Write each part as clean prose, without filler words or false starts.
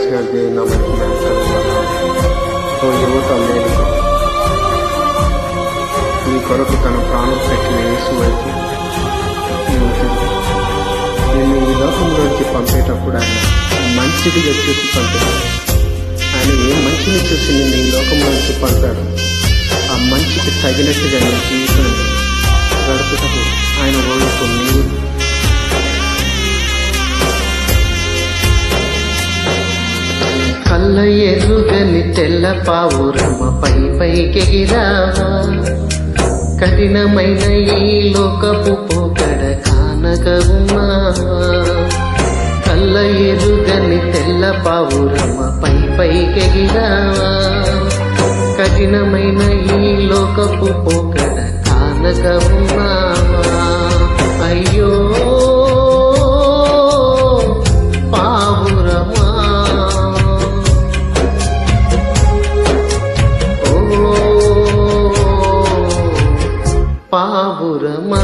Praise God దేవుని నామమునకు మహిమ కలుగును. ఓ యువత మేలుకో, నీ కొరకు తన ప్రాణం పెట్టిన యేసు వైపు నీవు తిరుగు. నిన్ను ఈ లోకంలోకి పంపేటప్పుడు ఆయన మంచిదిగా చూసి పంపాడు. ఆయన ఏ మంచిని చూసి నిన్ను ఈ లోకంలోకి పంపాడు, ఆ మంచికి తగినట్టుగా నీ జీవితం గడుపుటకు ఆయన ఓడుకు నీవు కళ్ళ ఎరుగని తెల్ల పావురమ పైకెగిరావా, కఠినమైన ఈ లోకపు పోకడ కానక ఉన్నావా. కళ్ళ ఎరుగని తెల్ల పావురమ పైకెగిరావా, కఠినమైన ఈ లోకపు పోకడ కానక ఉన్నావా. అయ్యో పావురమా, పావురమా,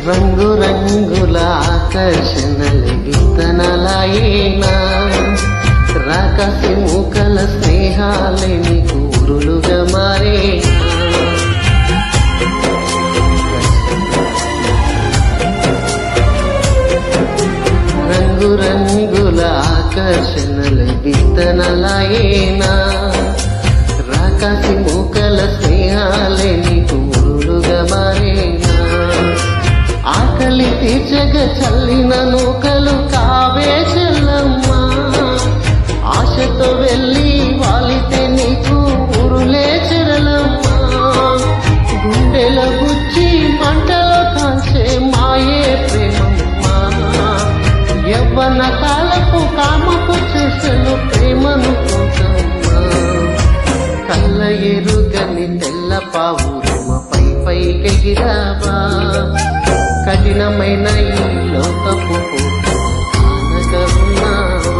రంగు రంగుల ఆకర్షణల విత్తనాలైనా, రాకాసి మూకల స్నేహాలే నీకు ఊరులుగా మారేనా. రంగు రంగుల ఆకర్షణల విత్తనాలైనా, రాకాసి మూకల స్నేహాలే నీకు ఊరులుగా మారేనా. ఆకలి తీర్చగ చల్లిన నూకలు కావే చెల్లమ్మా, ఆశతో వెళ్ళి వాలితే నీకు ఊరులే చెరలమ్మా. గుండెల గుచ్చి మంటలో కాల్చే మాయే ప్రేమమ్మా, యవ్వన కాలపు కామపు చేసెను ప్రేమను కోసమ్మా. కళ్ళ ఎరుగని తెల్ల పావురమ పైకెగిరావా, కఠినమైన ఈ లోకపు కానక ఉన్నావా.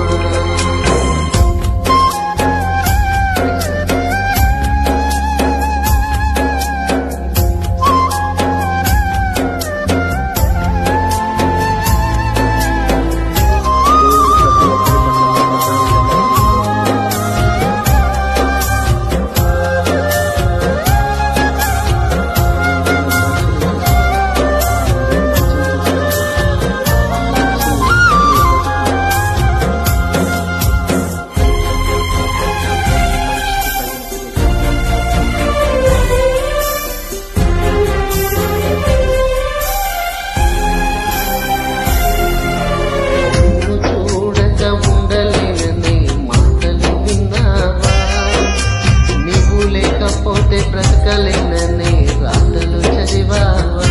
బ్రతకలేననే రాతలు చదివావా,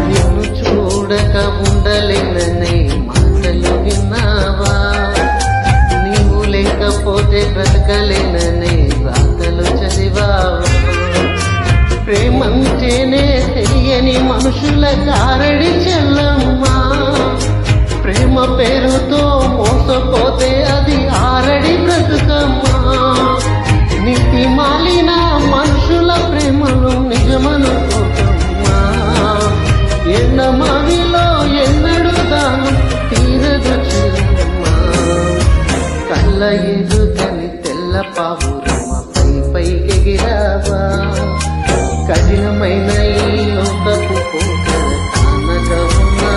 నిన్ను చూడక ఉండలేననే మాటలు విన్నావా. నీవు లేకపోతే బ్రతకలేననే రాతలు చదివావా. ప్రేమంటేనే తెలియని మనుషుల కారడి చెల్లమ్మా, ప్రేమ పేరుతో మోసపోతే అది ఆరడి బ్రతుకమ్మా. నీతి మాలిన మనుషుల ప్రేమను నిజమనుకోకమ్మా, ఎండమావిలో ఎన్నడు దాను తీరదు చెల్లమ్మా. కళ్ళ ఎరుగని తెల్ల పావురమ పైకెగిరావా, కఠినమైన ఈ లోకపు పోకడ కానక ఉన్నావా.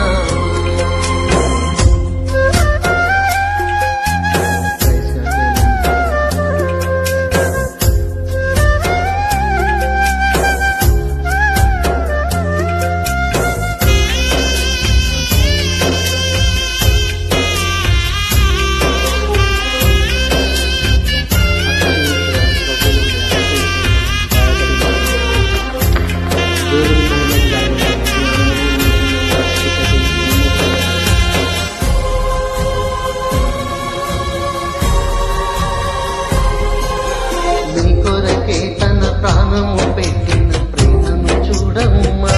కొరకే తన ప్రాణము పెట్టిన ప్రేమను చూడమ్మా.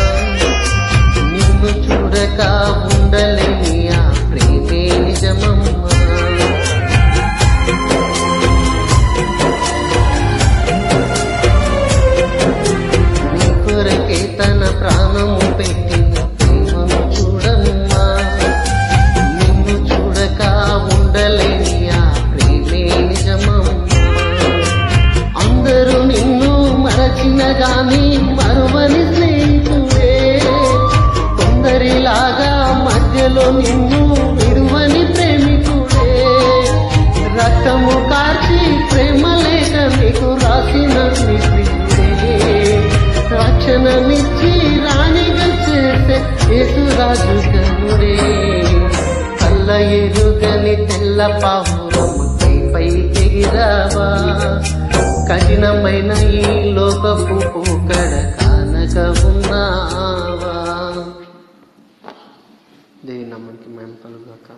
నిన్ను చూడక ఉండలేని ఆ ప్రేమే నిజమమ్మా. నీ కొరకే తన ప్రాణము పెట్టిన ప్రేమను చూడమ్మా. నిన్ను చూడక ఉండలేని ఆ ప్రేమే నిజమమ్మా. అందరూ నిన్ను మరచిన గాని మరువని స్నేహితుడే, కొందరిలాగా మధ్యలో నిన్ను విడువని ప్రేమికుడే. రక్తము కార్చి ప్రేమ లేక నీకు రాసిన నీ ప్రియుడే, రక్షణనిచ్చి రాణిగా చేసే యేసురాజు కనుడే. కళ్ళ ఎరుగని తెల్ల పావురముపై పైకెగిరావా, కఠినమైన ఈ లోకపు పోకడ కానక ఉన్నావా. దేవి నామానికి మహిమ కలుగుగాక.